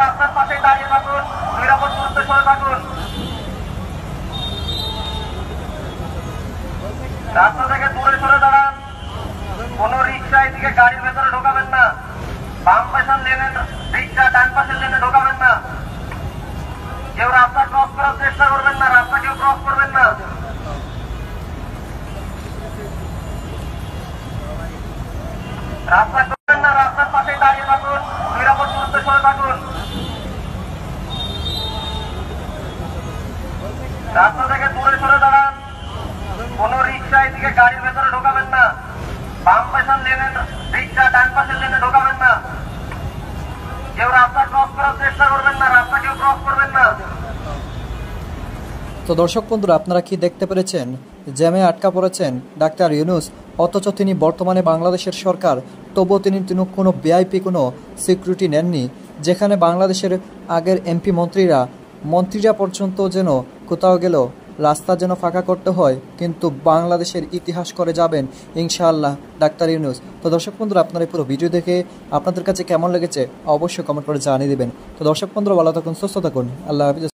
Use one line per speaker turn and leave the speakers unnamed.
রাস্তার পাশে দাঁড়িয়ে থাকুন, নিরাপদ দূরত্বে সরে থাকুন। রাস্তা থেকে দূরে সরে দাঁড়ান। কোন রিক্সা এদিকে গাড়ির ভেতরে ঢোকাবেন না। বাম পাশের লেনে রিক্সা, ডান পাশের লেনে ঢোকাবেন না। কেউ রাস্তা ক্রস করার চেষ্টা করবেন না, রাস্তা কেউ ক্রস করবেন না। রাস্তা করবেন না, রাস্তার পাশে দাঁড়িয়ে থাকুন, নিরাপদ দূরত্বে সরে থাকুন। রাস্তা থেকে দূরে সরে দাঁড়ান। কোন রিক্সা এদিকে গাড়ির ভেতরে ঢোকাবেন না। বাম পাশের লেনে রিক্সা, ডান পাশের লেনে ঢোকাবেন না। কেউ রাস্তা ক্রস করার চেষ্টা করবেন না, রাস্তা কেউ ক্রস করবেন না।
তো দর্শক বন্ধুরা, আপনারা কি দেখতে পেরেছেন? জ্যামে আটকা পড়েছেন ডাক্তার ইউনূস, অথচ তিনি বর্তমানে বাংলাদেশের সরকার, তবুও তিনি কোনো ভিআইপি কোনো সিকিউরিটি নেননি। যেখানে বাংলাদেশের আগের এমপি মন্ত্রীরা পর্যন্ত যেন কোথাও গেল রাস্তা যেন ফাঁকা করতে হয়, কিন্তু বাংলাদেশের ইতিহাস করে যাবেন ইনশাআল্লাহ ডাক্তার ইউনূস। তো দর্শক বন্ধুরা, আপনারা পুরো ভিডিও দেখে আপনাদের কাছে কেমন লেগেছে অবশ্যই কমেন্ট করে জানিয়ে দেবেন। তো দর্শক বন্ধুরা, ভালো থাকুন, সুস্থ থাকুন, আল্লাহ হাফিজ।